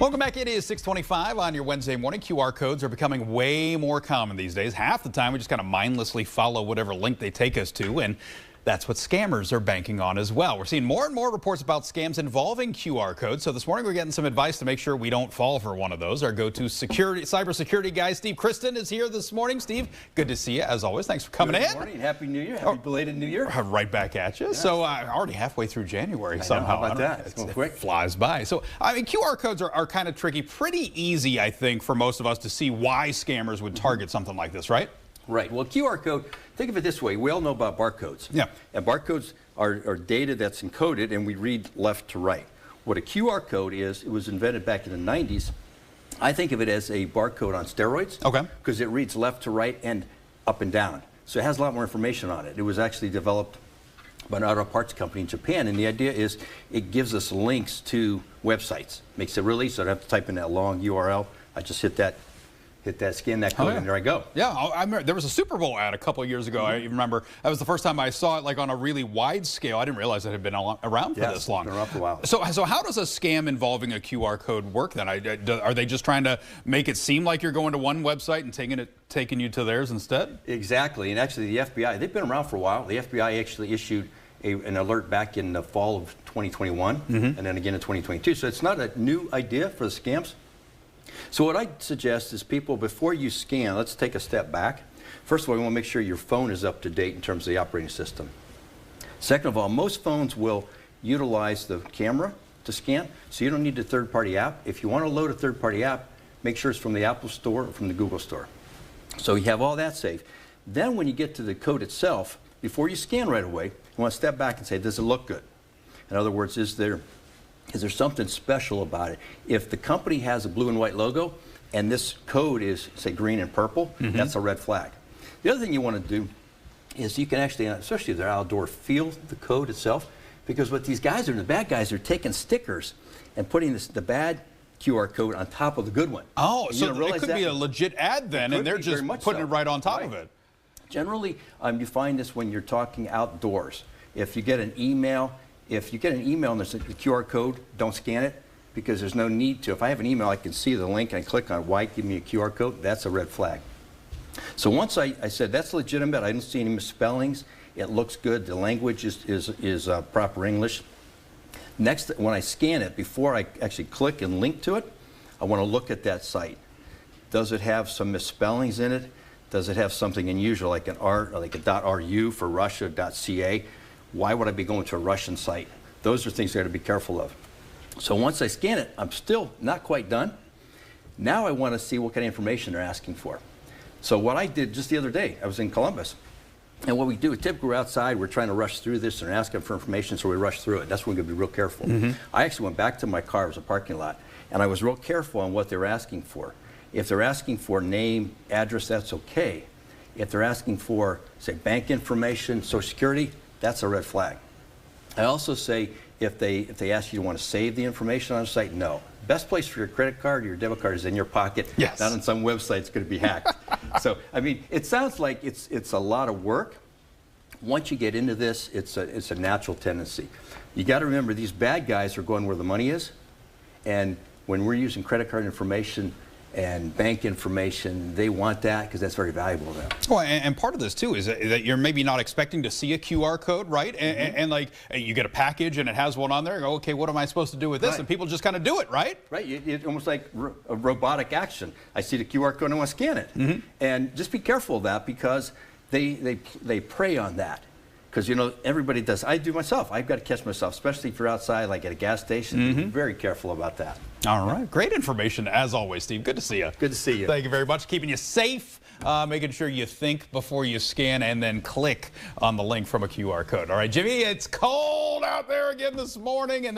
Welcome back. It is 6:25 on your Wednesday morning. QR codes are becoming way more common these days. Half the time we just kind of mindlessly follow whatever link they take us to, and that's what scammers are banking on as well. We're seeing more and more reports about scams involving QR codes. So this morning we're getting some advice to make sure we don't fall for one of those. Our go-to cybersecurity guy, Steve Kristan, is here this morning. Steve, good to see you as always. Thanks for coming in. Good morning. Happy New Year. Happy belated New Year. Right back at you. Yes. So already halfway through January somehow. How about that? It's going quick. It flies by. So I mean, QR codes are kind of tricky. Pretty easy, I think, for most of us to see why scammers would target something like this, right? Right. Well, QR code, think of it this way. We all know about barcodes. Yeah. And barcodes are data that's encoded, and we read left to right. What a QR code is, it was invented back in the 90s. I think of it as a barcode on steroids. Okay. Because it reads left to right and up and down. So it has a lot more information on it. It was actually developed by an auto parts company in Japan, and the idea is it gives us links to websites. Makes it really easy, so I don't have to type in that long URL. I just hit that, scan that code, and there I go. Yeah, I remember there was a Super Bowl ad a couple of years ago. I remember that was the first time I saw it like on a really wide scale. I didn't realize it had been around for this long. It's been around for a while. So how does a scam involving a QR code work then? Are they just trying to make it seem like you're going to one website and taking you to theirs instead? Exactly, and actually the FBI, they've been around for a while. The FBI actually issued an alert back in the fall of 2021, and then again in 2022. So it's not a new idea for the scams. So what I suggest is people, before you scan, let's take a step back. First of all, you want to make sure your phone is up to date in terms of the operating system. Second of all, most phones will utilize the camera to scan, so you don't need a third-party app. If you want to load a third-party app, make sure it's from the Apple Store or from the Google Store. So you have all that safe. Then when you get to the code itself, before you scan right away, you want to step back and say, does it look good? In other words, is there something special about it? If the company has a blue and white logo and this code is, say, green and purple, that's a red flag. The other thing you want to do is you can actually, especially if they're outdoor, feel the code itself, because what these guys are, the bad guys, are taking stickers and putting the bad QR code on top of the good one. Oh, so it could be a legit ad then, and they're just putting it right on top of it. Generally, you find this when you're talking outdoors. If you get an email, and there's a QR code, don't scan it, because there's no need to. If I have an email, I can see the link, and I click on why give me a QR code, that's a red flag. So once I said that's legitimate, I don't see any misspellings, it looks good, the language is proper English. Next, when I scan it, before I actually click and link to it, I want to look at that site. Does it have some misspellings in it? Does it have something unusual, like an R, like a .ru for Russia, .ca? Why would I be going to a Russian site? Those are things I got to be careful of. So once I scan it, I'm still not quite done. Now I want to see what kind of information they're asking for. So what I did just the other day, I was in Columbus, and what we do, typically we're outside, we're trying to rush through this and asking for information, so we rush through it. That's when we're going to be real careful. I actually went back to my car, it was a parking lot, and I was real careful on what they were asking for. If they're asking for name, address, that's okay. If they're asking for, say, bank information, Social Security, that's a red flag. I also say if they ask you to want to save the information on a site, no. Best place for your credit card or your debit card is in your pocket, yes. Not on some website it's going to be hacked. So, I mean, it sounds like it's a lot of work. Once you get into this, it's a natural tendency. You got to remember, these bad guys are going where the money is, and when we're using credit card information and bank information, they want that because that's very valuable to them. Well, and part of this too is that you're maybe not expecting to see a QR code, right? And like you get a package and it has one on there, you go, okay, what am I supposed to do with this? Right. And people just kind of do it, right? Right, it's almost like a robotic action. I see the QR code and I want to scan it. And just be careful of that, because they prey on that. Because, you know, everybody does. I do myself. I've got to catch myself, especially if you're outside, like at a gas station. Be very careful about that. All right. Great information, as always, Steve. Good to see you. Good to see you. Thank you very much. Keeping you safe, making sure you think before you scan and then click on the link from a QR code. All right, Jimmy, it's cold out there again this morning. And